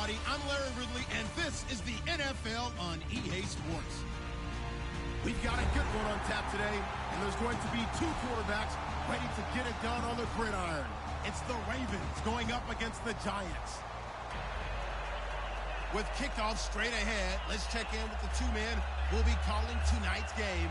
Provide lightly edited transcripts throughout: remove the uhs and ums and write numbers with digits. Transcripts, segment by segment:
everybody. I'm Larry Ridley, and this is the NFL on EA Sports. We've got a good one on tap today, and there's going to be two quarterbacks ready to get it done on the gridiron. It's the Ravens going up against the Giants. With kickoff straight ahead, let's check in with the two men who will be calling tonight's game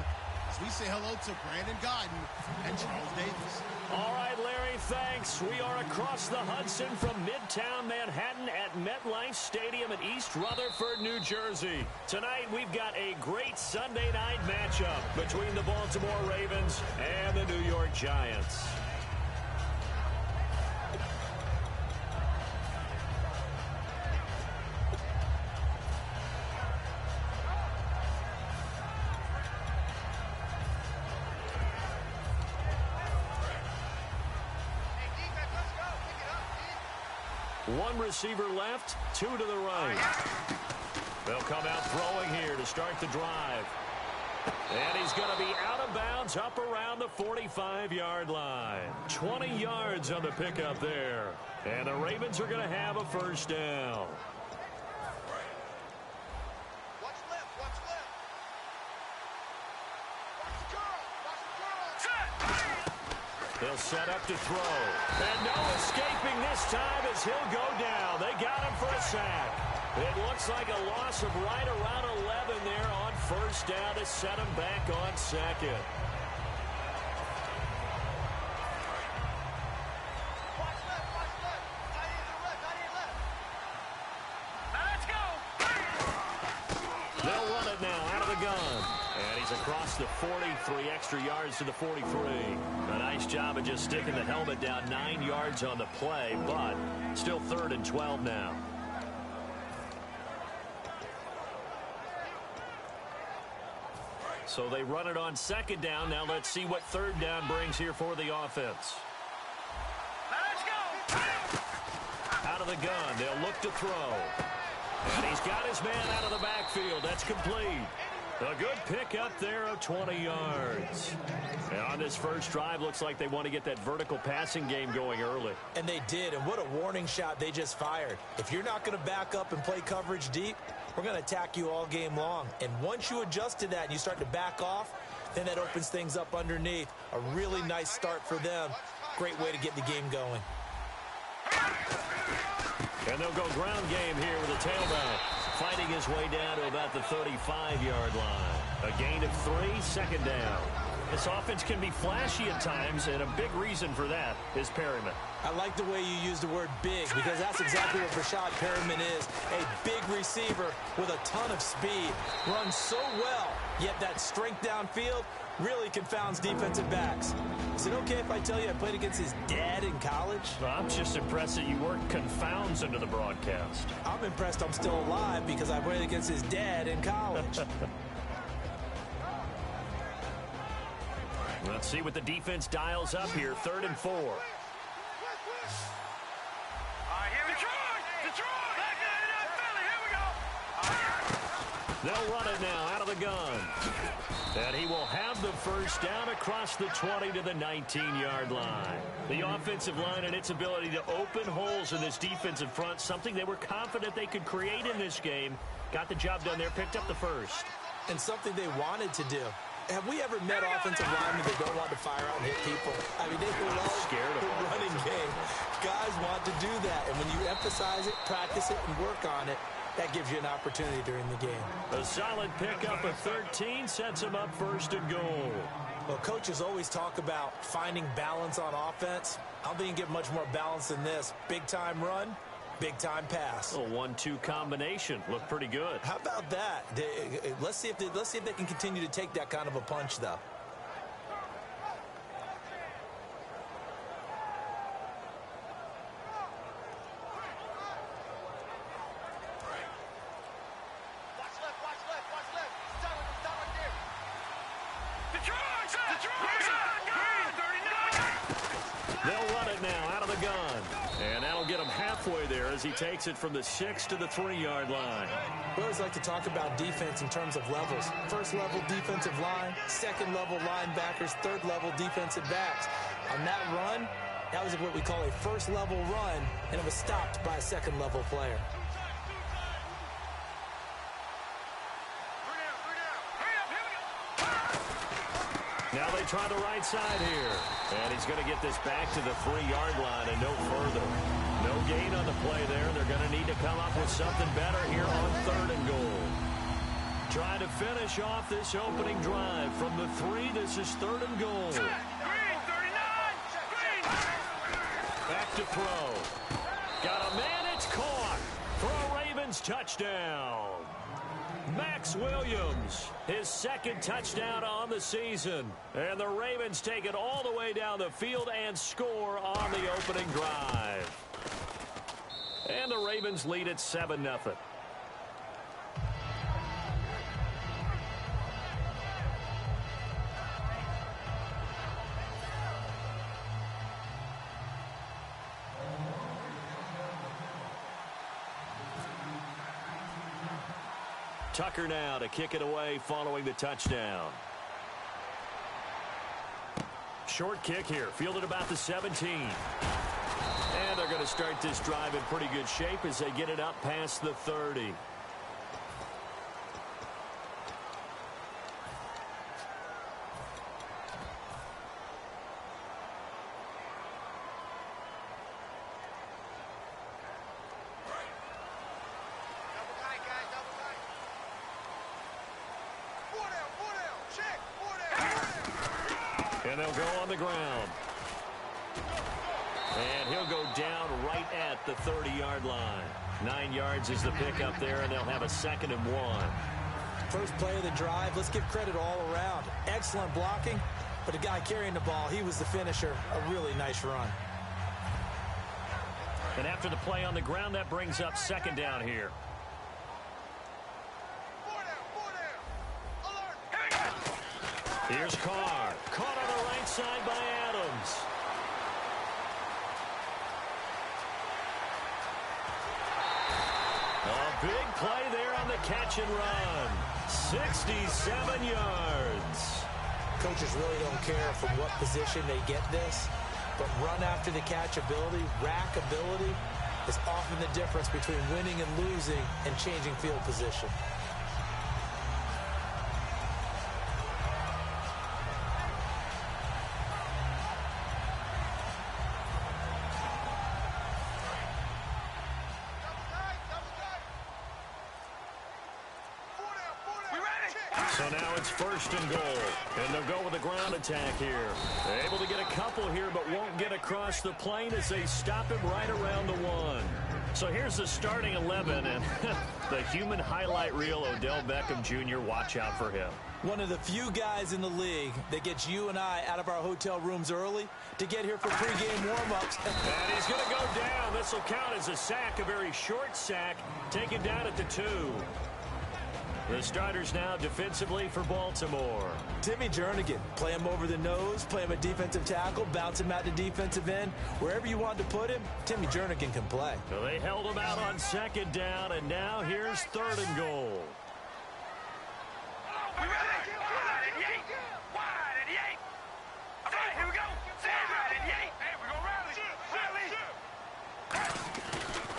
as we say hello to Brandon Gaudin and Charles Davis. All right, Larry, thanks. We are across the Hudson from Midtown Manhattan at MetLife Stadium in East Rutherford, New Jersey. Tonight, we've got a great Sunday night matchup between the Baltimore Ravens and the New York Giants. One receiver left, two to the right. They'll come out throwing here to start the drive. And he's going to be out of bounds up around the 45-yard line. 20 yards on the pickup there. And the Ravens are going to have a first down. They'll set up to throw. And no escaping this time as he'll go down. They got him for a sack. It looks like a loss of right around 11 there on first down to set him back on second. Watch left. Tight end left. Now let's go. They'll run it now out of the gun. And he's across the 43 extra yards to the 43. A nice job of just sticking the helmet down 9 yards on the play, but still 3rd and 12 now. So they run it on second down. Now let's see what third down brings here for the offense. Now let's go. Out of the gun. They'll look to throw. And he's got his man out of the backfield. That's complete. A good pickup there of 20 yards. And on this first drive, looks like they want to get that vertical passing game going early. And they did, and what a warning shot they just fired. If you're not going to back up and play coverage deep, we're going to attack you all game long. And once you adjust to that and you start to back off, then that opens things up underneath. A really nice start for them. Great way to get the game going. And they'll go ground game here with a tailback. Fighting his way down to about the 35-yard line. A gain of 3, second down. This offense can be flashy at times, and a big reason for that is Perryman. I like the way you use the word big, because that's exactly what Breshad Perryman is. A big receiver with a ton of speed. Runs so well, yet that strength downfield really confounds defensive backs. Is it okay if I tell you I played against his dad in college? Well, I'm just impressed that you worked confounds into the broadcast. I'm impressed I'm still alive because I played against his dad in college. Let's see what the defense dials up here. 3rd and 4. All right, here we go. Detroit. Back in Philly. Here we go. They'll run it now out of the gun. And he will have the first down across the 20 to the 19-yard line. The offensive line and its ability to open holes in this defensive front, something they were confident they could create in this game. Got the job done there, picked up the first. And something they wanted to do. Have we ever met offensive linemen that don't want to fire out and hit people? I mean, they love the running game. Guys want to do that. And when you emphasize it, practice it, and work on it, that gives you an opportunity during the game. A solid pickup of 13 sets him up 1st and goal. Well, coaches always talk about finding balance on offense. I don't think you can get much more balance than this. Big-time run, big-time pass. A 1-2 combination. Looked pretty good. How about that? Let's see if they can continue to take that kind of a punch, though. They'll run it now out of the gun. And that'll get him halfway there as he takes it from the 6 to the 3-yard line. We always like to talk about defense in terms of levels. First level defensive line, second level linebackers, third level defensive backs. On that run, that was what we call a first level run, and it was stopped by a second level player. to try the right side here. And he's going to get this back to the 3-yard line and no further. No gain on the play there. They're going to need to come up with something better here on 3rd and goal. Trying to finish off this opening drive from the 3. This is 3rd and goal. Green, 39. Green. Back to throw. Got a man. It's caught for a Ravens touchdown. Max Williams, his 2nd touchdown on the season. And the Ravens take it all the way down the field and score on the opening drive. And the Ravens lead at 7-0. Tucker now to kick it away following the touchdown. Short kick here, fielded about the 17. And they're going to start this drive in pretty good shape as they get it up past the 30. And they'll go on the ground. And he'll go down right at the 30-yard line. 9 yards is the pickup there, and they'll have a 2nd and 1. First play of the drive, let's give credit all around. Excellent blocking, but the guy carrying the ball, he was the finisher. A really nice run. And after the play on the ground, that brings up 2nd down here. Here's Carr. Caught on the right side by Adams. A big play there on the catch and run. 67 yards. Coaches really don't care from what position they get this, but run after the catch ability, rack ability, is often the difference between winning and losing and changing field position. So now it's 1st and goal, and they'll go with a ground attack here. They're able to get a couple here, but won't get across the plane as they stop him right around the 1. So here's the starting 11, and the human highlight reel, Odell Beckham Jr., watch out for him. One of the few guys in the league that gets you and I out of our hotel rooms early to get here for pregame warm-ups. And he's going to go down. This will count as a sack, a very short sack, taken down at the 2. The starters now defensively for Baltimore. Timmy Jernigan, play him over the nose, play him at defensive tackle, bounce him out to defensive end. Wherever you want to put him, Timmy Jernigan can play. So they held him out on 2nd down, and now here's 3rd and goal.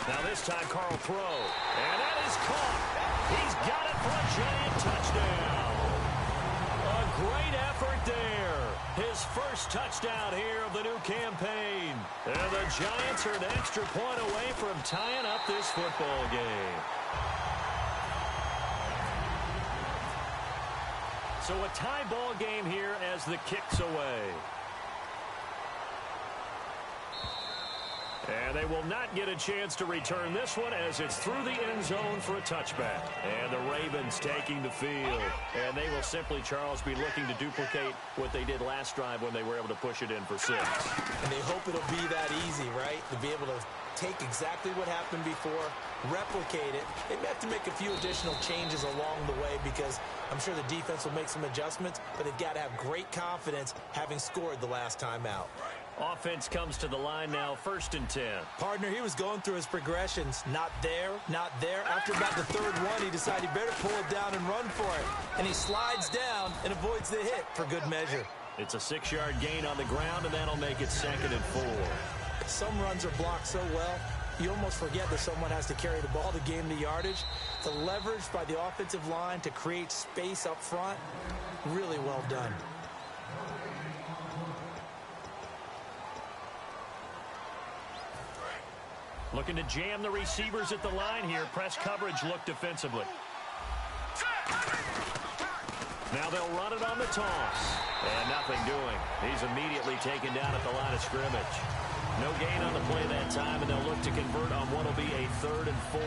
Now this time Carl throw, and that is caught. He's got it for a giant touchdown. A great effort there. His first touchdown here of the new campaign. And the Giants are an extra point away from tying up this football game. So a tie ball game here as the kick's away. And they will not get a chance to return this one as it's through the end zone for a touchback. And the Ravens taking the field. And they will simply, Charles, be looking to duplicate what they did last drive when they were able to push it in for 6. And they hope it'll be that easy, right? To be able to take exactly what happened before, replicate it. They may have to make a few additional changes along the way because I'm sure the defense will make some adjustments, but they've got to have great confidence having scored the last time out. Offense comes to the line now, 1st and 10. Partner, he was going through his progressions. Not there, not there. After about the 3rd one, he decided he better pull it down and run for it. And he slides down and avoids the hit for good measure. It's a 6-yard gain on the ground, and that'll make it 2nd and 4. Some runs are blocked so well, you almost forget that someone has to carry the ball to gain the yardage. The leverage by the offensive line to create space up front, really well done. Looking to jam the receivers at the line here. Press coverage look defensively. Now they'll run it on the toss. And nothing doing. He's immediately taken down at the line of scrimmage. No gain on the play that time, and they'll look to convert on what will be a 3rd and 4.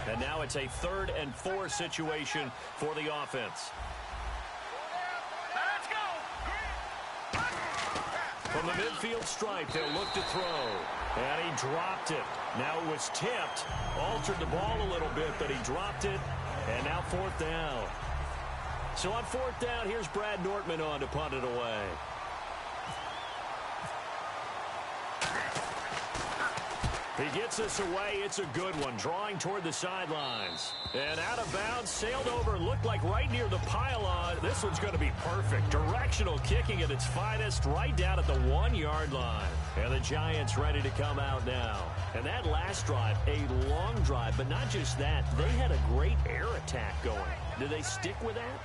And now it's a 3rd and 4 situation for the offense. Let's go. From the midfield stripe, they'll look to throw. And he dropped it. Now it was tipped. Altered the ball a little bit, but he dropped it. And now 4th down. So on 4th down, here's Brad Nortman on to punt it away. He gets us away. It's a good one. Drawing toward the sidelines. And out of bounds, sailed over, looked like right near the pylon. This one's going to be perfect. Directional kicking at its finest, right down at the 1-yard line. And the Giants ready to come out now. And that last drive, a long drive, but not just that. They had a great air attack going. Do they stick with that?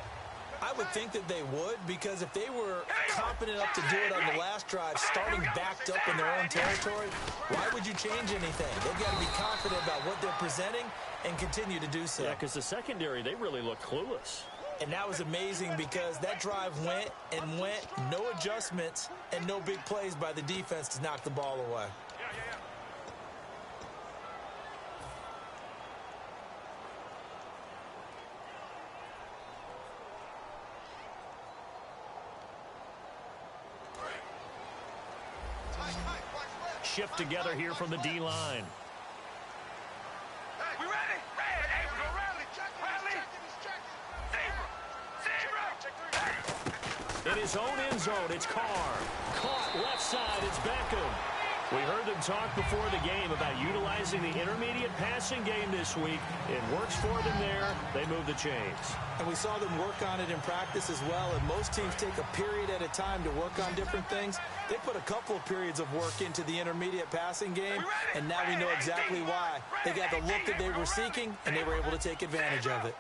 I would think that they would, because if they were confident enough to do it on the last drive, starting backed up in their own territory, why would you change anything? They've got to be confident about what they're presenting and continue to do so. Yeah, because the secondary, they really look clueless. And that was amazing because that drive went and went, no adjustments, and no big plays by the defense to knock the ball away. Shift together here from the D-line. We ready? Hey, we go rally. Zebra. In his own end zone, it's Carr. Caught left side, it's Beckham. We heard them talk before the game about utilizing the intermediate passing game this week. It works for them there. They move the chains. And we saw them work on it in practice as well. And most teams take a period at a time to work on different things. They put a couple of periods of work into the intermediate passing game, and now we know exactly why. They got the look that they were seeking, and they were able to take advantage of it.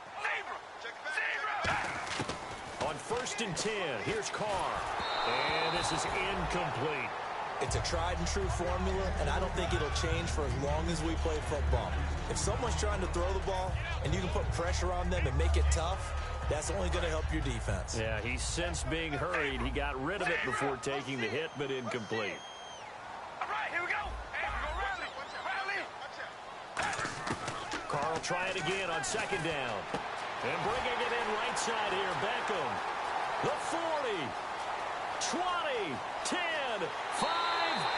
On 1st and 10, here's Carr. And this is incomplete. It's a tried and true formula, and I don't think it'll change for as long as we play football. If someone's trying to throw the ball and you can put pressure on them and make it tough, that's only going to help your defense. Yeah, he sensed being hurried. He got rid of it before taking the hit, but incomplete. All right, here we go. Hey, we go rally. Carr will try it again on 2nd down. And bringing it in right side here, Beckham. The 40, 20, 10, 5,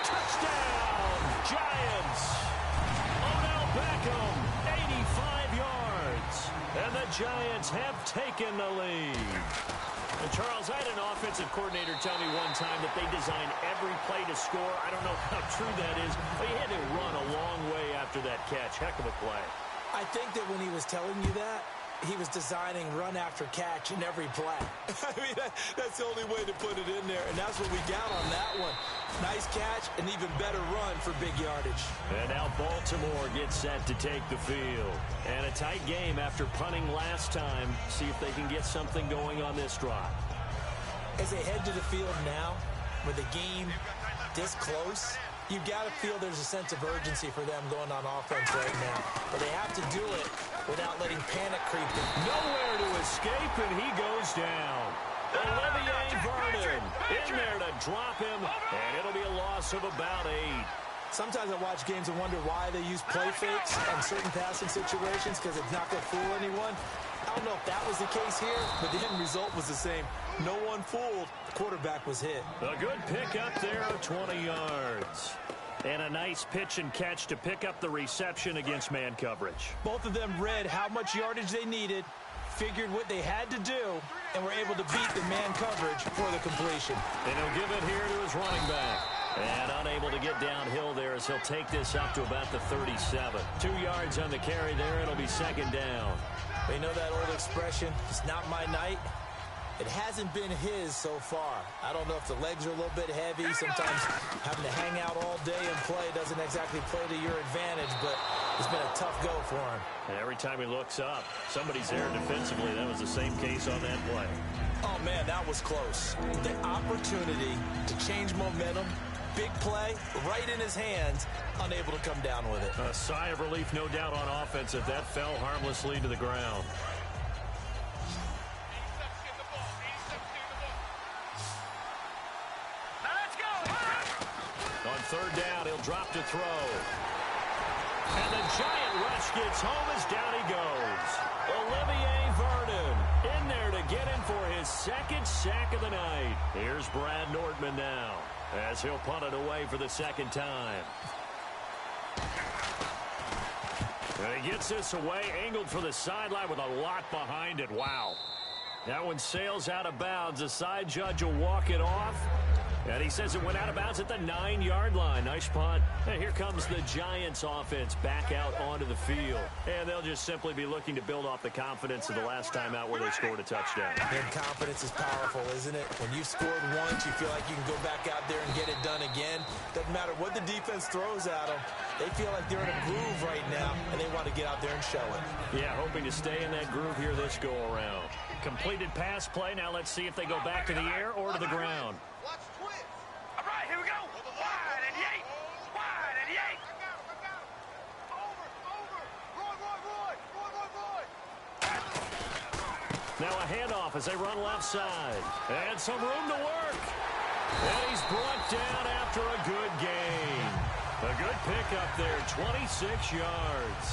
touchdown, Giants. Odell Beckham, 85 yards. And the Giants have taken the lead. And Charles, I had an offensive coordinator tell me one time that they designed every play to score. I don't know how true that is, but he had to run a long way after that catch. Heck of a play. I think that when he was telling you that, he was designing run after catch in every play. I mean, that's the only way to put it in there, and that's what we got on that one. Nice catch, and even better run for big yardage. And now Baltimore gets set to take the field. And a tight game after punting last time. See if they can get something going on this drive. As they head to the field now, with the game this close, you've got to feel there's a sense of urgency for them going on offense right now. But they have to do it without letting panic creep in. Nowhere to escape, and he goes down. Olivier Vernon in there to drop him, and it'll be a loss of about 8. Sometimes I watch games and wonder why they use play fakes on certain passing situations, because it's not going to fool anyone. I don't know if that was the case here, but the end result was the same. No one fooled. The quarterback was hit. A good pick up there, 20 yards. And a nice pitch and catch to pick up the reception against man coverage. Both of them read how much yardage they needed, figured what they had to do, and were able to beat the man coverage for the completion. And he'll give it here to his running back. And unable to get downhill there as he'll take this up to about the 37. 2 yards on the carry there. It'll be 2nd down. You know that old expression, it's not my night? It hasn't been his so far. I don't know if the legs are a little bit heavy. Sometimes having to hang out all day and play doesn't exactly play to your advantage, but it's been a tough go for him. And every time he looks up, somebody's there defensively. That was the same case on that play. Oh, man, that was close. The opportunity to change momentum, big play, right in his hands, unable to come down with it. A sigh of relief, no doubt, on offense if that fell harmlessly to the ground. On third down, he'll drop to throw. And the giant rush gets home as down he goes. Olivier Vernon in there to get him for his second sack of the night. Here's Brad Nordman now as he'll punt it away for the second time. And he gets this away, angled for the sideline with a lot behind it. Wow. That one sails out of bounds. The side judge will walk it off. And he says it went out of bounds at the 9-yard line. Nice punt. And here comes the Giants offense back out onto the field. And they'll just simply be looking to build off the confidence of the last time out where they scored a touchdown. And confidence is powerful, isn't it? When you've scored once, you feel like you can go back out there and get it done again. Doesn't matter what the defense throws at them. They feel like they're in a groove right now, and they want to get out there and show it. Yeah, hoping to stay in that groove here this go-around. Completed pass play. Now let's see if they go back to the air or to the ground. All right, here we go. Wide and Yates. Wide and Yates. Now a handoff as they run left side. And some room to work. And he's brought down after a good gain. A good pickup there, 26 yards.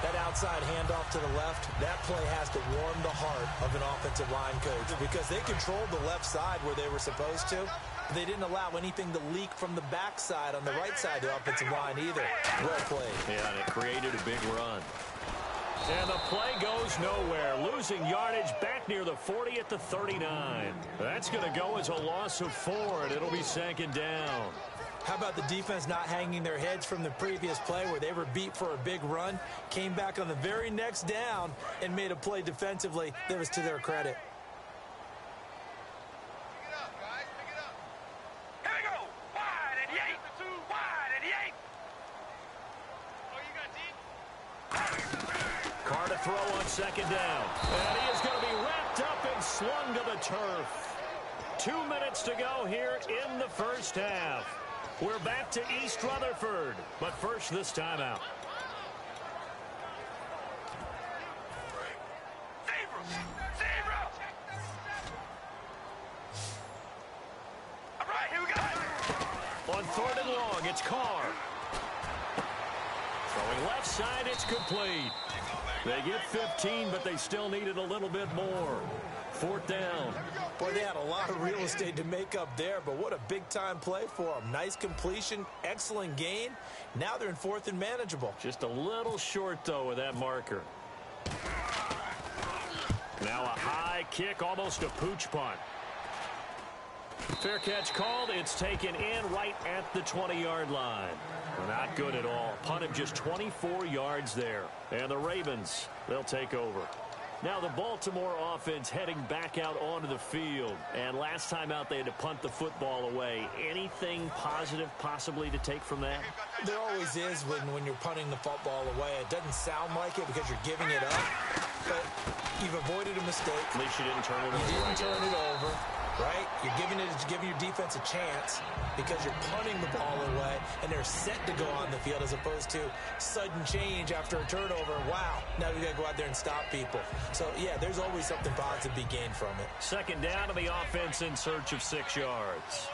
That outside handoff to the left, that play has to warm the heart of an offensive line coach because they controlled the left side where they were supposed to. But they didn't allow anything to leak from the backside on the right side of the offensive line either. Well played. Yeah, and it created a big run. And the play goes nowhere. Losing yardage back near the 40 at the 39. That's going to go as a loss of 4, and it'll be second down. How about the defense not hanging their heads from the previous play where they were beat for a big run, came back on the very next down and made a play defensively that was to their credit. Pick it up, guys. Pick it up. Here we go. Wide and Yates. Wide and Yates. Oh, you got deep? Carr to throw on second down. And he is going to be wrapped up and slung to the turf. 2 minutes to go here in the first half. We're back to East Rutherford, but first this time out. Zebra! All right, here we go. On third and long, it's Carr. Throwing left side, it's complete. They get 15, but they still needed a little bit more. Fourth down. Boy, they had a lot of real estate to make up there, but what a big-time play for them. Nice completion, excellent gain. Now they're in fourth and manageable. Just a little short, though, with that marker. Now a high kick, almost a pooch punt. Fair catch called. It's taken in right at the 20-yard line. Not good at all. Punt him just 24 yards there. And the Ravens, they'll take over. Now the Baltimore offense heading back out onto the field. And last time out they had to punt the football away. Anything positive possibly to take from that? There always is when you're punting the football away. It doesn't sound like it because you're giving it up. But you've avoided a mistake. At least you didn't turn it over. You didn't turn it over, right? You're giving your defense a chance because you're punting the ball away and they're set to go on the field as opposed to sudden change after a turnover. Wow, now we got to go out there and stop people. So, yeah, there's always something positive to be gained from it. Second down to the offense in search of 6 yards.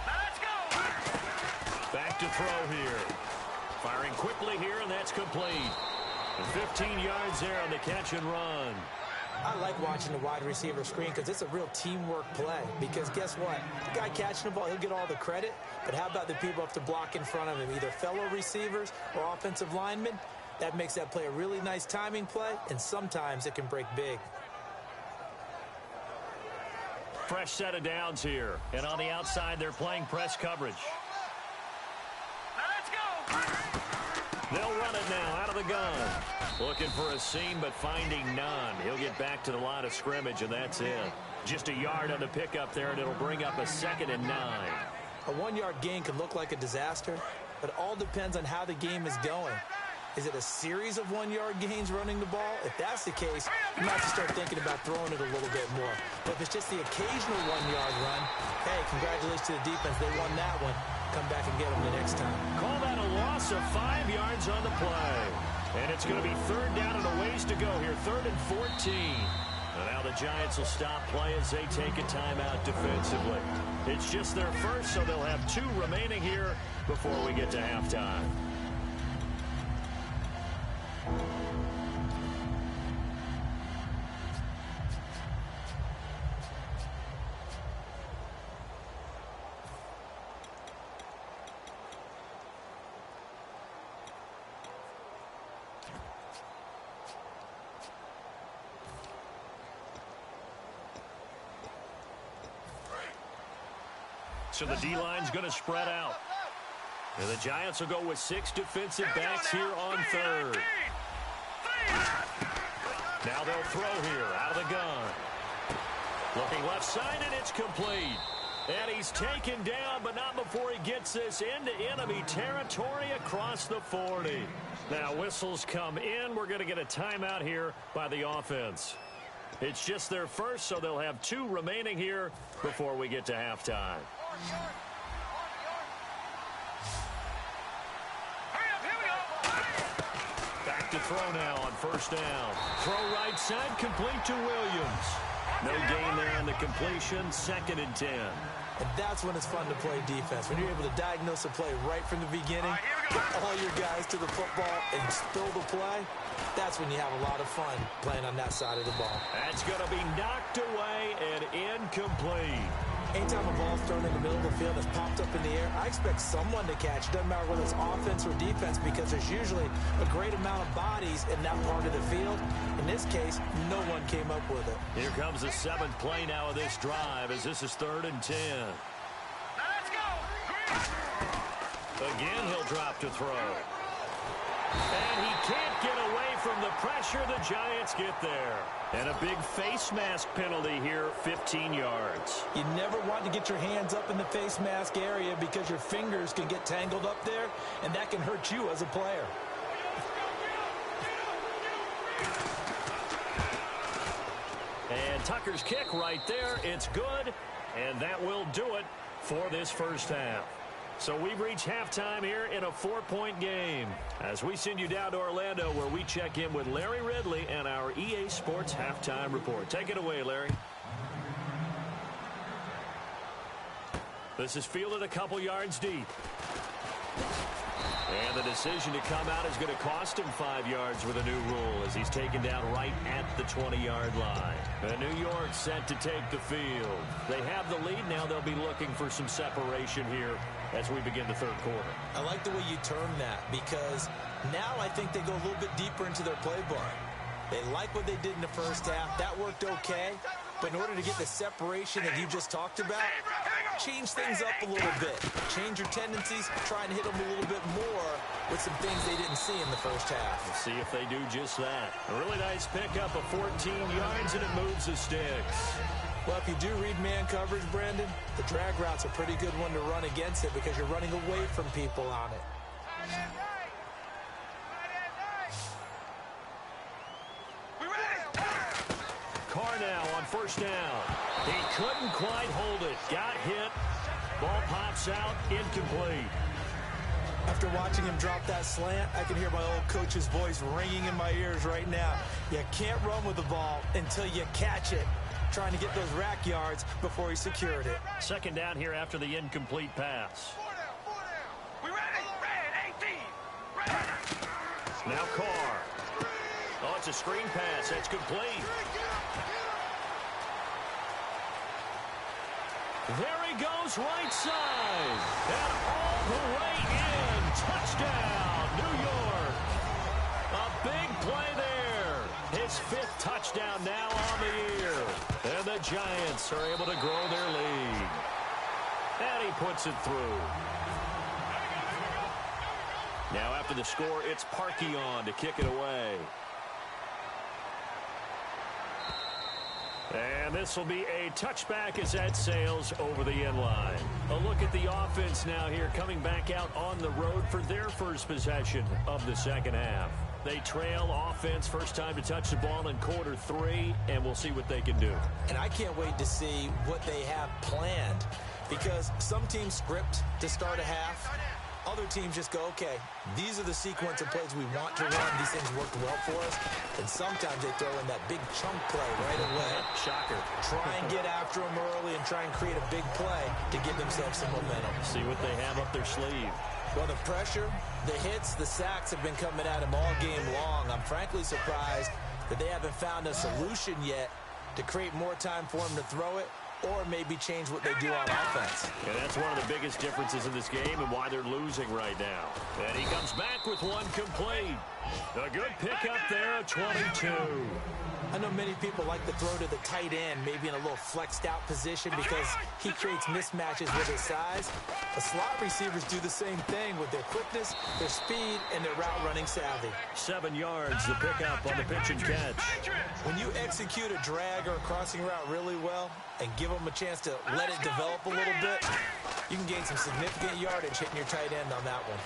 Let's go. Back to throw here. Firing quickly here, and that's complete. And 15 yards there on the catch and run. I like watching the wide receiver screen because it's a real teamwork play. Because guess what? The guy catching the ball, he'll get all the credit. But how about the people up to block in front of him, either fellow receivers or offensive linemen? That makes that play a really nice timing play, and sometimes it can break big. Fresh set of downs here. And on the outside, they're playing press coverage. Let's go. They'll run it now out of the gun. Looking for a seam, but finding none. He'll get back to the line of scrimmage, and that's it. Just a yard on the pickup there, and it'll bring up a 2nd and 9. A 1-yard gain could look like a disaster, but it all depends on how the game is going. Is it a series of 1-yard gains running the ball? If that's the case, you might have to start thinking about throwing it a little bit more. But if it's just the occasional 1-yard run, hey, congratulations to the defense. They won that one. Come back and get them the next time. Call that a loss of 5 yards on the play. And it's going to be 3rd down and a ways to go here, 3rd and 14. And now the Giants will stop play as they take a timeout defensively. It's just their first, so they'll have 2 remaining here before we get to halftime. So the D-line's going to spread out. And the Giants will go with 6 defensive backs here on 3rd. Now they'll throw here out of the gun. Looking left side, and it's complete. And he's taken down, but not before he gets this into enemy territory across the 40. Now whistles come in. We're going to get a timeout here by the offense. It's just their first, so they'll have 2 remaining here before we get to halftime. Back to throw now on 1st down. Throw right side, complete to Williams. No gain there on the completion, 2nd and 10. And that's when it's fun to play defense. When you're able to diagnose a play right from the beginning, get all your guys to the football and spill the play, that's when you have a lot of fun playing on that side of the ball. That's going to be knocked away and incomplete. Anytime a ball's thrown in the middle of the field that's popped up in the air, I expect someone to catch. It doesn't matter whether it's offense or defense, because there's usually a great amount of bodies in that part of the field. In this case, no one came up with it. Here comes the 7th play now of this drive, as this is 3rd and 10. Let's go! Again, he'll drop to throw. And he can't get away from the pressure. The Giants get there. And a big face mask penalty here, 15 yards. You never want to get your hands up in the face mask area because your fingers can get tangled up there, and that can hurt you as a player. And Tucker's kick right there. It's good, and that will do it for this first half. So we've reached halftime here in a 4-point game as we send you down to Orlando, where we check in with Larry Ridley and our EA Sports Halftime Report. Take it away, Larry. This is fielded a couple yards deep. And the decision to come out is going to cost him 5 yards with a new rule as he's taken down right at the 20-yard line. And New York set to take the field. They have the lead. Now they'll be looking for some separation here as we begin the 3rd quarter. I like the way you term that, because now I think they go a little bit deeper into their playbook. They like what they did in the first half. That worked okay. But in order to get the separation that you just talked about, change things up a little bit. Change your tendencies, try and hit them a little bit more with some things they didn't see in the first half. We'll see if they do just that. A really nice pickup of 14 yards, and it moves the sticks. Well, if you do read man coverage, Brandon, the drag route's a pretty good one to run against it because you're running away from people on it. Carr now on 1st down. He couldn't quite hold it. Got hit. Ball pops out. Incomplete. After watching him drop that slant, I can hear my old coach's voice ringing in my ears right now. You can't run with the ball until you catch it. Trying to get those rack yards before he secured it. 2nd down here after the incomplete pass. 4 down. We ready? Red 18. Ready. Now Carr. Oh, it's a screen pass. That's complete. There he goes, right side. And all the way in. Touchdown, New York. A big play there. His 5th touchdown now on the year. And the Giants are able to grow their lead. And he puts it through. Now after the score, it's Parkey on to kick it away. And this will be a touchback as that sails over the end line. A look at the offense now here, coming back out on the road for their first possession of the second half. They trail offense, first time to touch the ball in quarter 3, and we'll see what they can do. And I can't wait to see what they have planned, because some teams script to start a half. Other teams just go, okay, these are the sequence of plays we want to run. These things worked well for us. And sometimes they throw in that big chunk play right away. Shocker. Try and get after them early and try and create a big play to give themselves some momentum. See what they have up their sleeve. Well, the pressure, the hits, the sacks have been coming at them all game long. I'm frankly surprised that they haven't found a solution yet to create more time for him to throw it, or maybe change what they do on offense. And that's one of the biggest differences in this game and why they're losing right now. And he comes back with one complete. A good pickup there at 22. I know many people like to throw to the tight end, maybe in a little flexed out position because he creates mismatches with his size. The slot receivers do the same thing with their quickness, their speed, and their route running savvy. 7 yards, the pickup on the pitch and catch. When you execute a drag or a crossing route really well and give them a chance to let it develop a little bit, you can gain some significant yardage hitting your tight end on that one.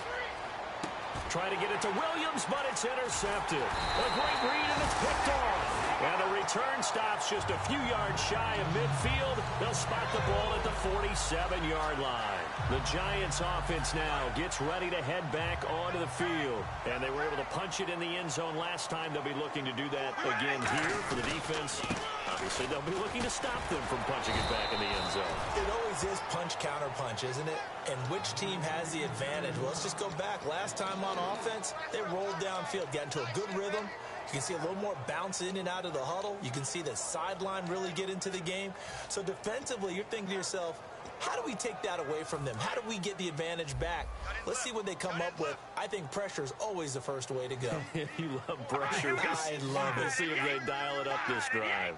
Trying to get it to Williams, but it's intercepted. A great read, and it's picked off. And the return stops just a few yards shy of midfield. They'll spot the ball at the 47-yard line. The Giants offense now gets ready to head back onto the field. And they were able to punch it in the end zone last time. They'll be looking to do that again here for the defense. Obviously, they'll be looking to stop them from punching it back in the end zone. It always is punch-counter-punch, isn't it? And which team has the advantage? Well, let's just go back. Last time on offense, they rolled downfield, got into a good rhythm. You can see a little more bounce in and out of the huddle. You can see the sideline really get into the game. So defensively, you're thinking to yourself, how do we take that away from them? How do we get the advantage back? Let's see what they come up with. I think pressure is always the first way to go. You love pressure. I love it. Let's see if they dial it up this drive.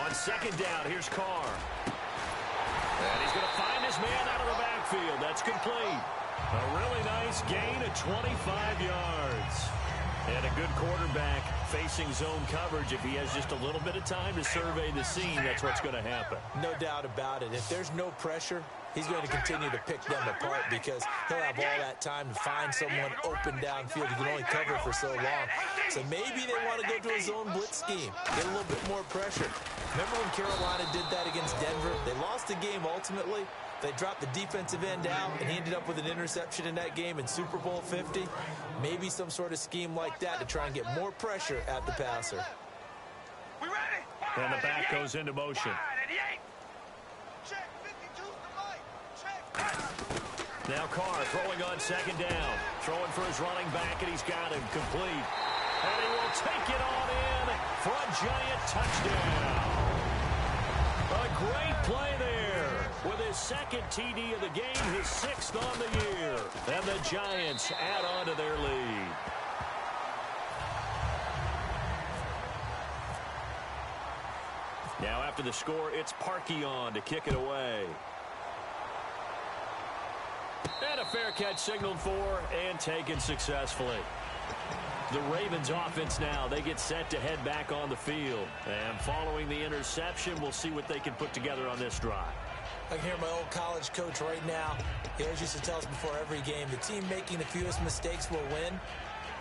On second down, here's Carr. And he's going to find his man out of the backfield. That's complete. A really nice gain of 25 yards. And a good quarterback facing zone coverage. If he has just a little bit of time to survey the scene, that's what's going to happen. No doubt about it. If there's no pressure, he's going to continue to pick them apart because he'll have all that time to find someone open downfield. He can only cover for so long. So maybe they want to go to a zone blitz scheme, get a little bit more pressure. Remember when Carolina did that against Denver? They lost the game ultimately. They dropped the defensive end out, and he ended up with an interception in that game in Super Bowl 50. Maybe some sort of scheme like that to try and get more pressure at the passer. And the back goes into motion. Now Carr throwing on second down. Throwing for his running back, and he's got him complete. And he will take it on in for a Giant touchdown. A great play there with his second TD of the game, his 6th on the year. And the Giants add on to their lead. Now after the score, it's Parkey on to kick it away. And a fair catch signaled for and taken successfully. The Ravens offense now, they get set to head back on the field. And following the interception, we'll see what they can put together on this drive. I can hear my old college coach right now. He always used to tell us before every game, the team making the fewest mistakes will win.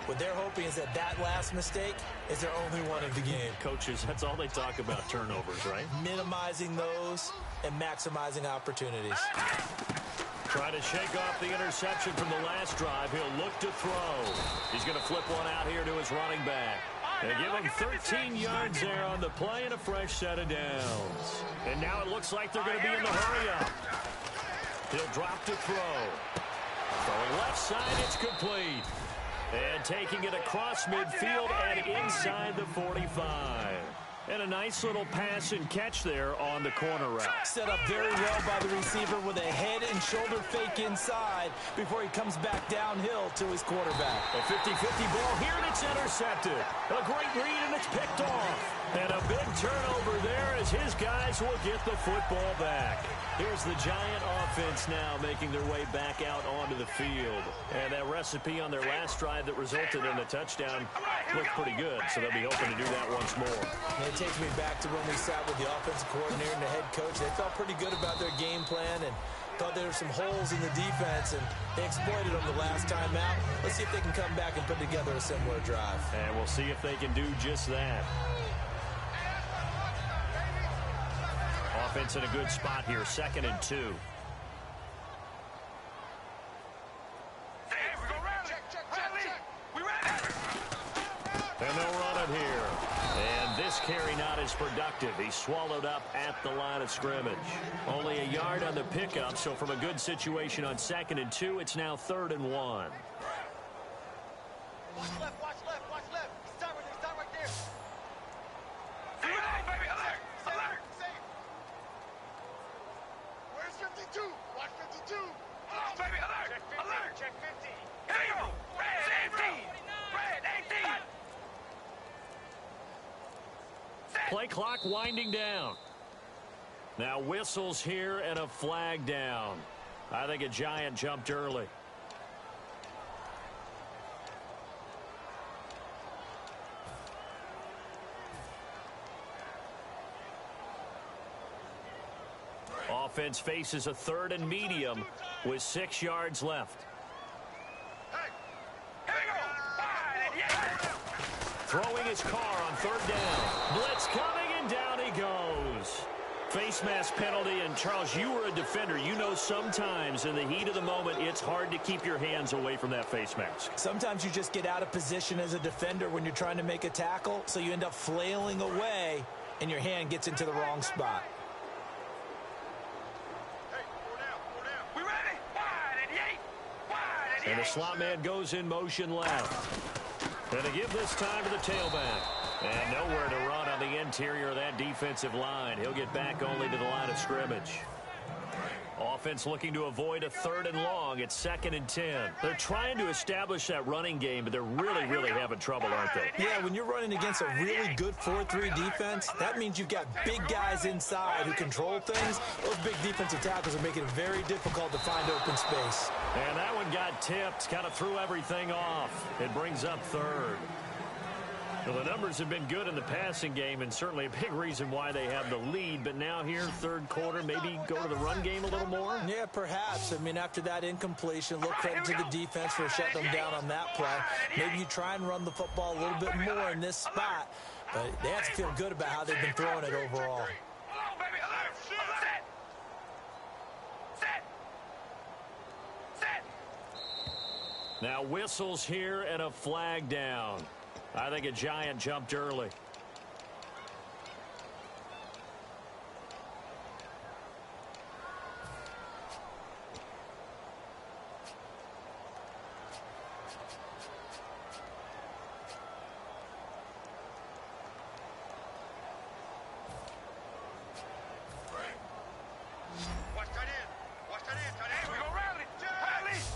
What they're hoping is that that last mistake is their only one of the game. Coaches, that's all they talk about, turnovers, right? Minimizing those and maximizing opportunities. Trying to shake off the interception from the last drive. He'll look to throw. He's going to flip one out here to his running back. They give him 13 yards there on the play and a fresh set of downs. And now it looks like they're going to be in the hurry-up. He'll drop to throw. Throwing left side, it's complete. And taking it across midfield and inside the 45. And a nice little pass and catch there on the corner route. Set up very well by the receiver with a head and shoulder fake inside before he comes back downhill to his quarterback. A 50-50 ball here, and it's intercepted. A great read, and it's picked off. And a big turnover there as his guys will get the football back. Here's the Giant offense now making their way back out onto the field. And that recipe on their last drive that resulted in a touchdown looked pretty good, so they'll be hoping to do that once more. And it takes me back to when we sat with the offensive coordinator and the head coach. They felt pretty good about their game plan and thought there were some holes in the defense, and they exploited them the last time out. Let's see if they can come back and put together a similar drive. And we'll see if they can do just that. Offense in a good spot here, 2nd and 2. And they'll run it here. And this carry not as productive. He's swallowed up at the line of scrimmage. Only a yard on the pickup, so from a good situation on 2nd and 2, it's now 3rd and 1. Watch left, watch left, watch left. Start right there. Alert, baby, alert, alert. Where's 52? Watch 52. Alert, baby, alert, alert. Check 50. Here we go. Red 18. Red 18. Play clock winding down. Now whistles here and a flag down. I think a Giant jumped early. Offense faces a 3rd and medium with 6 yards left. Hey, here we go. Wide and yeah. Throwing his car on 3rd down. Blitz coming, and down he goes. Face mask penalty, and Charles, you were a defender. You know sometimes in the heat of the moment, it's hard to keep your hands away from that face mask. Sometimes you just get out of position as a defender when you're trying to make a tackle, so you end up flailing away, and your hand gets into the wrong spot. We ready? Wide and eight. Wide and eight. And the slot man goes in motion left. And to give this time to the tailback. And nowhere to run on the interior of that defensive line. He'll get back only to the line of scrimmage. Offense looking to avoid a 3rd and long. It's 2nd and 10. They're trying to establish that running game, but they're really having trouble, aren't they? Yeah, when you're running against a really good 4-3 defense, that means you've got big guys inside who control things. Those big defensive tackles are making it very difficult to find open space. And that one got tipped, kind of threw everything off. It brings up 3rd. Well, the numbers have been good in the passing game, and certainly a big reason why they have the lead. But now here, 3rd quarter, maybe go to the run game a little more? Yeah, perhaps. I mean, after that incompletion, a little credit to the defense for shutting them down on that play. Maybe you try and run the football a little bit more in this spot. But they have to feel good about how they've been throwing it overall. Now whistles here and a flag down. I think a Giant jumped early.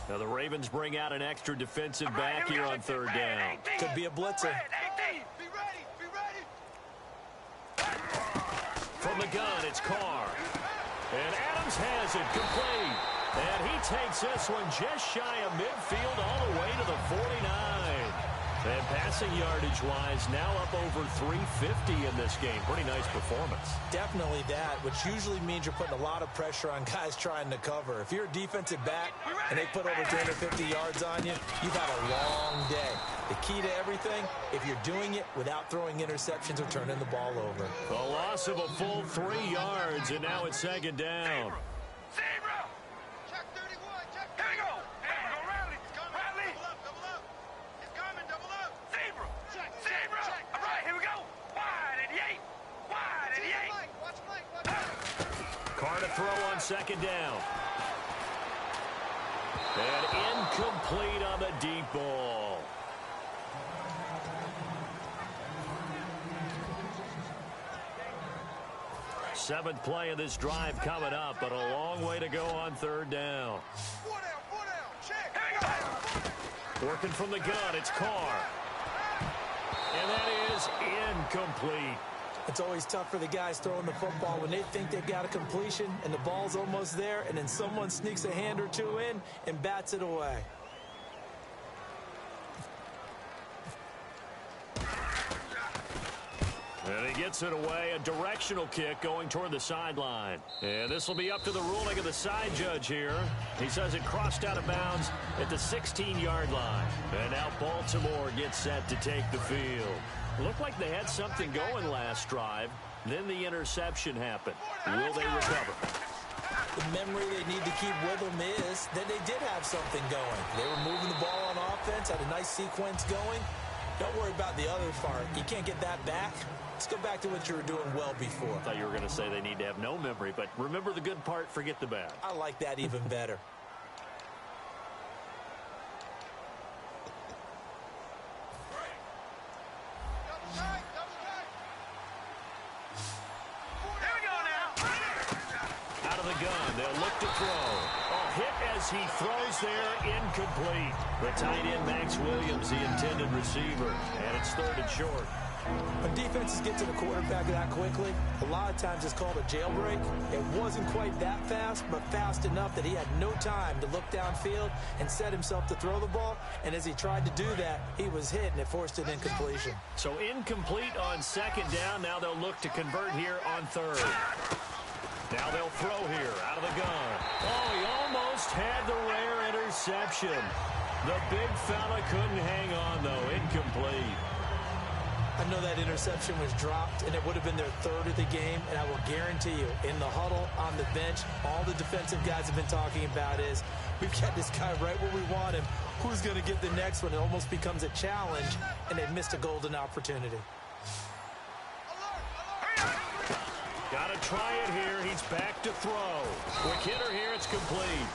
Now the Ravens bring out an extra defensive back here on 3rd down. Could be a blitzer. From the gun, it's Carr. And Adams has it complete. And he takes this one just shy of midfield all the way to the 49. And passing yardage-wise, now up over 350 in this game. Pretty nice performance. Definitely that, which usually means you're putting a lot of pressure on guys trying to cover. If you're a defensive back and they put over 350 yards on you, you've had a long day. The key to everything, if you're doing it without throwing interceptions or turning the ball over. A loss of a full 3 yards, and now it's 2nd down. Carr to throw on 2nd down. And incomplete on the deep ball. seventh play of this drive coming up, but a long way to go on third down. Four down, check. Here we go. Working from the gun, it's Carr. And that is incomplete. It's always tough for the guys throwing the football when they think they've got a completion and the ball's almost there, and then someone sneaks a hand or two in and bats it away. And he gets it away, a directional kick going toward the sideline. And this will be up to the ruling of the side judge here. He says it crossed out of bounds at the 16-yard line. And now Baltimore gets set to take the field. Looked like they had something going last drive. Then the interception happened. Will they recover? The memory they need to keep with them is that they did have something going. They were moving the ball on offense, had a nice sequence going. Don't worry about the other part. You can't get that back. Let's go back to what you were doing well before. I thought you were going to say they need to have no memory, but remember the good part, forget the bad. I like that even better. Here we go now. Out of the gun, they'll look to throw. A hit as he throws there, incomplete. The tight end, Max Williams, the intended receiver, and it's third and short. When defenses get to the quarterback that quickly, a lot of times it's called a jailbreak. It wasn't quite that fast, but fast enough that he had no time to look downfield and set himself to throw the ball. And as he tried to do that, he was hit, and it forced an incompletion. So incomplete on second down. Now they'll look to convert here on third. Now they'll throw here out of the gun. Oh, he almost had the rare interception. The big fella couldn't hang on, though. Incomplete. I know that interception was dropped, and it would have been their third of the game, and I will guarantee you, in the huddle, on the bench, all the defensive guys have been talking about is, we've got this guy right where we want him. Who's going to get the next one? It almost becomes a challenge, and they've missed a golden opportunity. Got to try it here. He's back to throw. Quick hitter here. It's complete.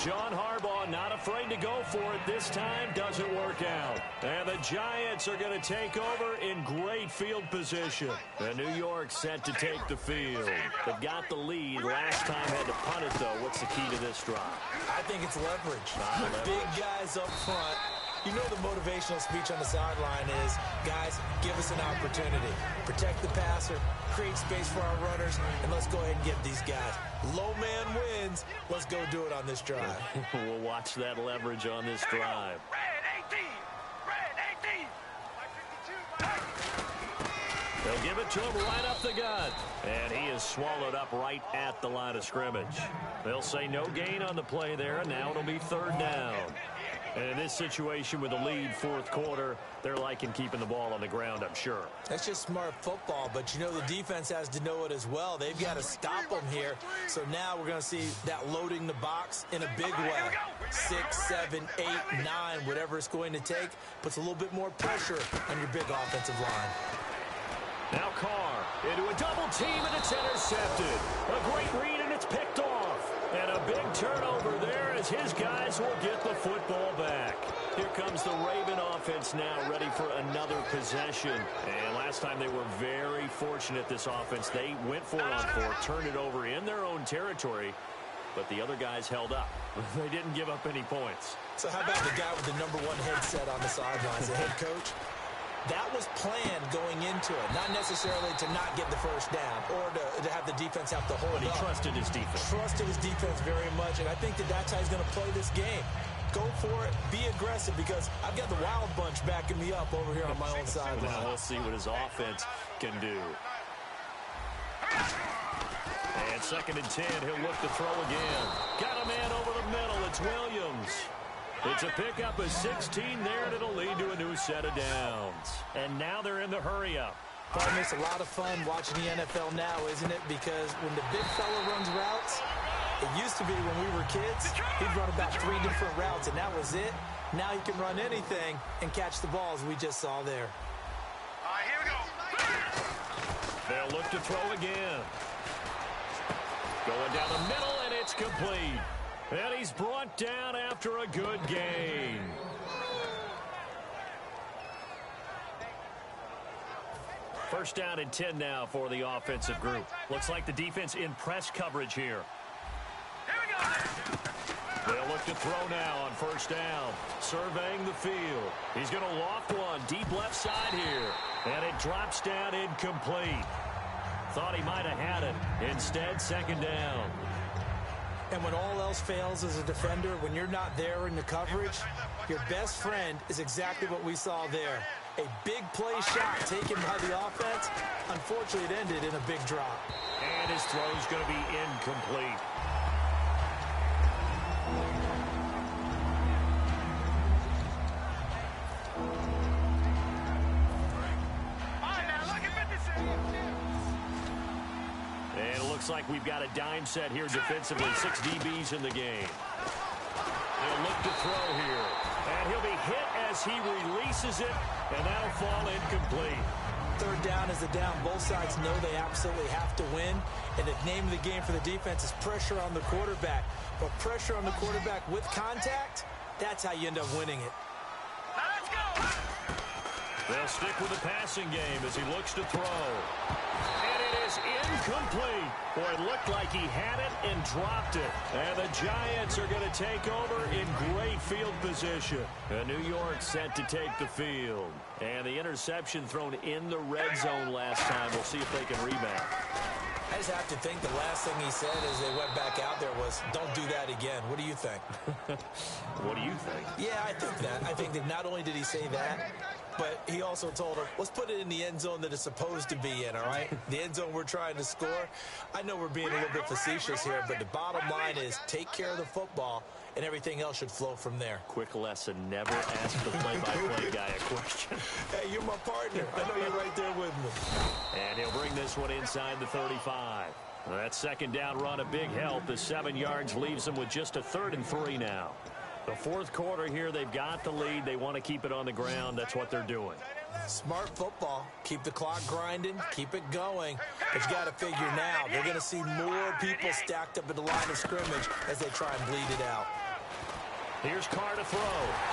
John Harbaugh not afraid to go for it this time. Doesn't work out. And the Giants are going to take over in great field position. And New York set to take the field. They've got the lead. Last time had to punt it, though. What's the key to this drive? I think it's leverage. Big guys up front. You know the motivational speech on the sideline is, guys, give us an opportunity. Protect the passer, create space for our runners, and let's go ahead and give these guys. Low man wins. Let's go do it on this drive. We'll watch that leverage on this drive. Red 18. Red 18. They'll give it to him right up the gut. And he is swallowed up right at the line of scrimmage. They'll say no gain on the play there, and now it'll be third down. And in this situation with a lead fourth quarter, they're liking keeping the ball on the ground, I'm sure. That's just smart football, but you know the defense has to know it as well. They've got to stop them here. So now we're going to see that loading the box in a big way. 6, 7, 8, 9, whatever it's going to take, puts a little bit more pressure on your big offensive line. Now Carr into a double team, and it's intercepted. A great read, and it's picked off. And a big turnover there as his guys will get the football back. Here comes the Raven offense now, ready for another possession. And last time they were very fortunate, this offense. They went for it on fourth, turned it over in their own territory, but the other guys held up. They didn't give up any points. So how about the guy with the number 1 headset on the sidelines, the head coach? That was planned going into it, not necessarily to not get the first down or to have the defense have to hold But he up. trusted his defense. Trusted his defense very much, and I think that's how he's going to play this game. Go for it, be aggressive, because I've got the wild bunch backing me up over here on my own sideline. Now we'll see what his offense can do. And 2nd and 10, he'll look to throw again. Got a man over the middle. It's Williams. It's a pickup of 16 there, and it'll lead to a new set of downs. And now they're in the hurry-up. Pardon me, it's a lot of fun watching the NFL now, isn't it? Because when the big fella runs routes, it used to be when we were kids, he'd run about 3 different routes, and that was it. Now he can run anything and catch the balls we just saw there. All right, here we go. They'll look to throw again. Going down the middle, and it's complete. And he's brought down after a good gain. First down and 10 now for the offensive group. Looks like the defense in press coverage here. Here we go. They'll look to throw now on first down. Surveying the field. He's going to loft one deep left side here. And it drops down incomplete. Thought he might have had it. Instead, second down. And when all else fails as a defender, when you're not there in the coverage, your best friend is exactly what we saw there. A big play shot taken by the offense. Unfortunately, it ended in a big drop. And his throw's going to be incomplete. And it looks like we've got a dime set here defensively. 6 DBs in the game. They'll look to throw here. And he'll be hit as he releases it, and that'll fall incomplete. Third down is the down. Both sides know they absolutely have to win. And the name of the game for the defense is pressure on the quarterback. But pressure on the quarterback with contact, that's how you end up winning it. Let's go. They'll stick with the passing game as he looks to throw. And it is incomplete. Boy, it looked like he had it and dropped it. And the Giants are going to take over in great field position. And New York set to take the field. And the interception thrown in the red zone last time. We'll see if they can rebound. I just have to think the last thing he said as they went back out there was, don't do that again. What do you think? What do you think? Yeah, I think that. I think that not only did he say that, but he also told him, let's put it in the end zone that it's supposed to be in, all right? The end zone we're trying to score. I know we're being a little bit facetious here, but the bottom line is take care of the football, and everything else should flow from there. Quick lesson, never ask the play-by-play guy a question. Hey, you're my partner. I know you're right there with me. And he'll bring this one inside the 35. That second down run a big help. The 7 yards leaves them with just a 3rd and 3 now. The fourth quarter here, they've got the lead. They want to keep it on the ground. That's what they're doing. Smart football. Keep the clock grinding. Keep it going. But you got to figure now, they're going to see more people stacked up at the line of scrimmage as they try and bleed it out. Here's Carr to throw.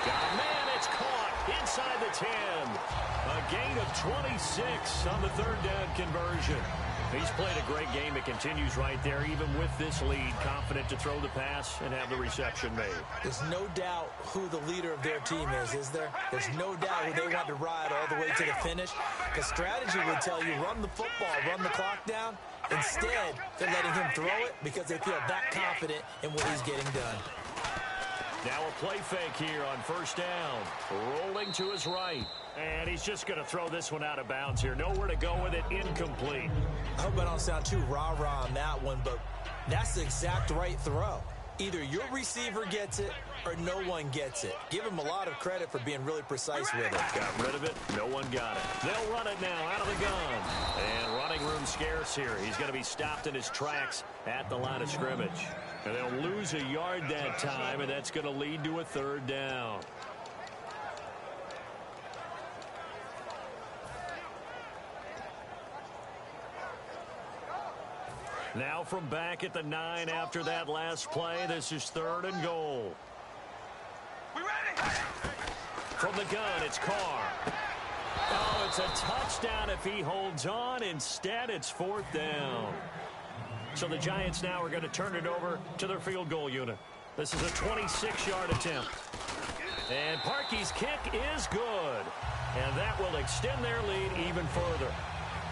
Got a man. It's caught inside the 10. A gain of 26 on the 3rd down conversion. He's played a great game. It continues right there, even with this lead. Confident to throw the pass and have the reception made. There's no doubt who the leader of their team is there? There's no doubt who they want to ride all the way to the finish. The strategy would tell you, run the football, run the clock down. Instead, they're letting him throw it because they feel that confident in what he's getting done. Now a play fake here on first down. Rolling to his right. And he's just going to throw this one out of bounds here. Nowhere to go with it. Incomplete. I hope I don't sound too rah-rah on that one, but that's the exact right throw. Either your receiver gets it or no one gets it. Give him a lot of credit for being really precise with it. Got rid of it. No one got it. They'll run it now out of the gun. And running room scarce here. He's going to be stopped in his tracks at the line of scrimmage. And they'll lose a yard that time, and that's going to lead to a 3rd down. Now from back at the 9 after that last play, this is 3rd and goal. We ready? From the gun, it's Carr. Oh, it's a touchdown if he holds on. Instead, it's 4th down. So the Giants now are going to turn it over to their field goal unit. This is a 26-yard attempt. And Parkey's kick is good. And that will extend their lead even further.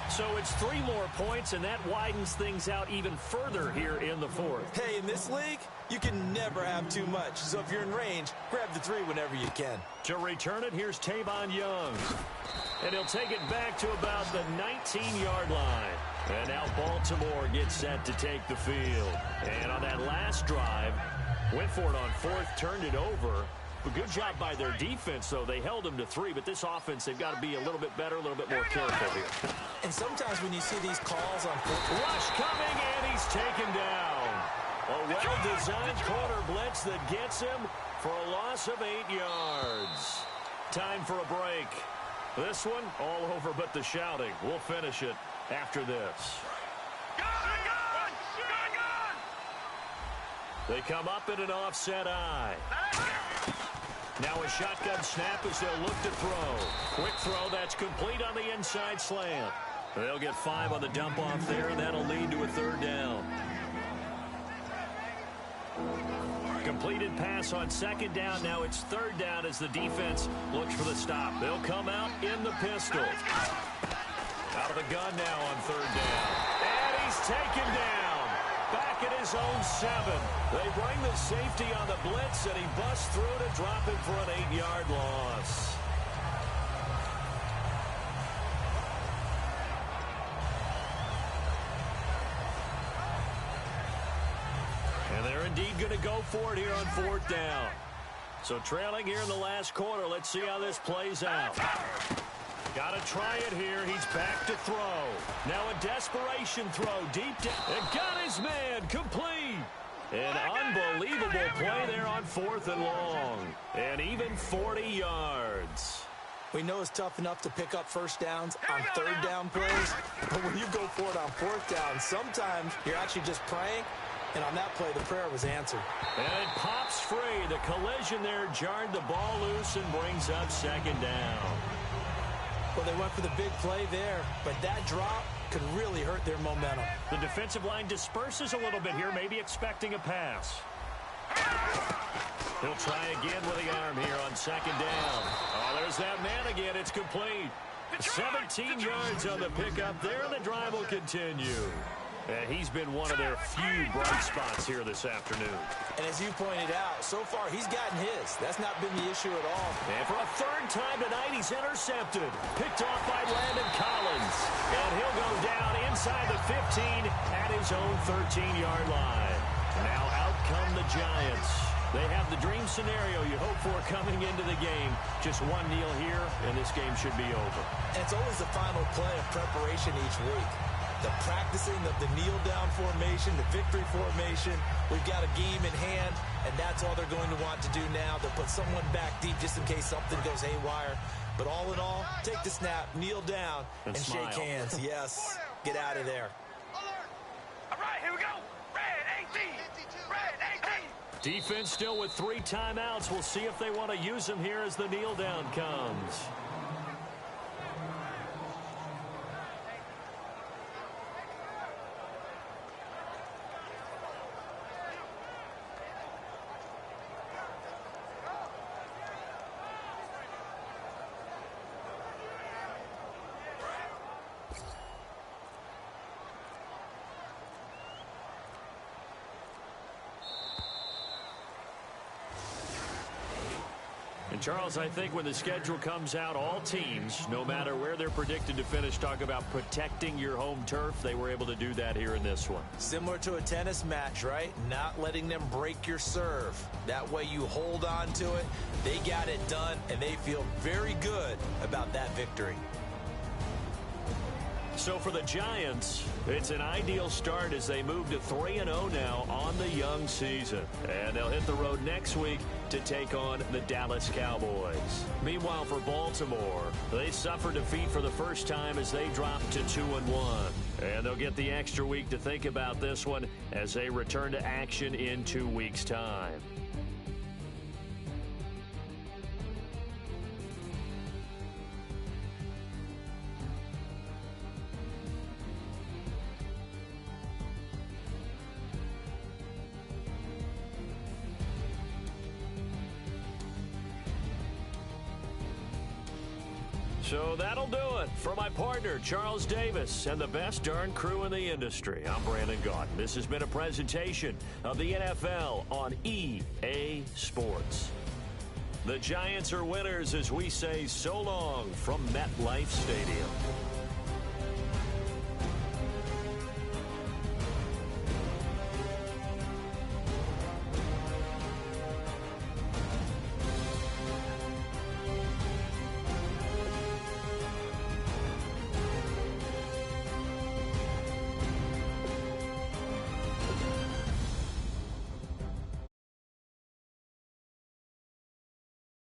So it's 3 more points, and that widens things out even further here in the 4th. Hey, in this league, you can never have too much. So if you're in range, grab the 3 whenever you can. To return it, here's Tavon Young. And he'll take it back to about the 19-yard line. And now Baltimore gets set to take the field. And on that last drive, went for it on 4th, turned it over. A good job by their defense, though. They held them to 3, but this offense, they've got to be a little bit better, a little bit more careful here. And sometimes when you see these calls on football, Rush coming, and he's taken down. A well-designed corner blitz that gets him for a loss of 8 yards. Time for a break. This one, all over but the shouting. We'll finish it after this. They come up in an offset eye. Now a shotgun snap as they'll look to throw. Quick throw that's complete on the inside slant. They'll get 5 on the dump off there, and that'll lead to a 3rd down. Completed pass on 2nd down. Now it's 3rd down as the defense looks for the stop. They'll come out in the pistol. Out of the gun now on 3rd down. And he's taken down. Back at his own 7. They bring the safety on the blitz, and he busts through to drop him for an 8-yard loss. And they're indeed going to go for it here on 4th down. So trailing here in the last quarter. Let's see how this plays out. Got to try it here. He's back to throw. Now a desperation throw deep down. And got his man complete. An unbelievable play there on 4th and long. And even 40 yards. We know it's tough enough to pick up first downs on 3rd down plays. But when you go for it on 4th down, sometimes you're actually just praying. And on that play, the prayer was answered. And it pops free. The collision there jarred the ball loose and brings up 2nd down. Well, they went for the big play there, but that drop could really hurt their momentum. The defensive line disperses a little bit here, maybe expecting a pass. He'll try again with the arm here on 2nd down. Oh, there's that man again. It's complete. 17 yards on the pickup there, and the drive will continue. And he's been one of their few bright spots here this afternoon. And as you pointed out, so far he's gotten his. That's not been the issue at all. And for a 3rd time tonight, he's intercepted. Picked off by Landon Collins. And he'll go down inside the 15 at his own 13-yard line. Now out come the Giants. They have the dream scenario you hope for coming into the game. Just one kneel here, and this game should be over. And it's always the final play of preparation each week. The practicing of the kneel-down formation, the victory formation. We've got a game in hand, and that's all they're going to want to do now. They'll put someone back deep just in case something goes haywire. But all in all, take the snap, kneel down, and shake hands. Yes, get out of there. All right, here we go. Red 18. Red 18. Defense still with 3 timeouts. We'll see if they want to use them here as the kneel-down comes. And Charles, I think when the schedule comes out, all teams, no matter where they're predicted to finish, talk about protecting your home turf. They were able to do that here in this one. Similar to a tennis match, right? Not letting them break your serve. That way you hold on to it. They got it done, and they feel very good about that victory. So for the Giants, it's an ideal start as they move to 3-0 now on the young season. And they'll hit the road next week to take on the Dallas Cowboys. Meanwhile, for Baltimore, they suffer defeat for the first time as they drop to 2-1. And they'll get the extra week to think about this one as they return to action in 2 weeks' time. So that'll do it for my partner, Charles Davis, and the best darn crew in the industry. I'm Brandon Gaudin. This has been a presentation of the NFL on EA Sports. The Giants are winners as we say so long from MetLife Stadium.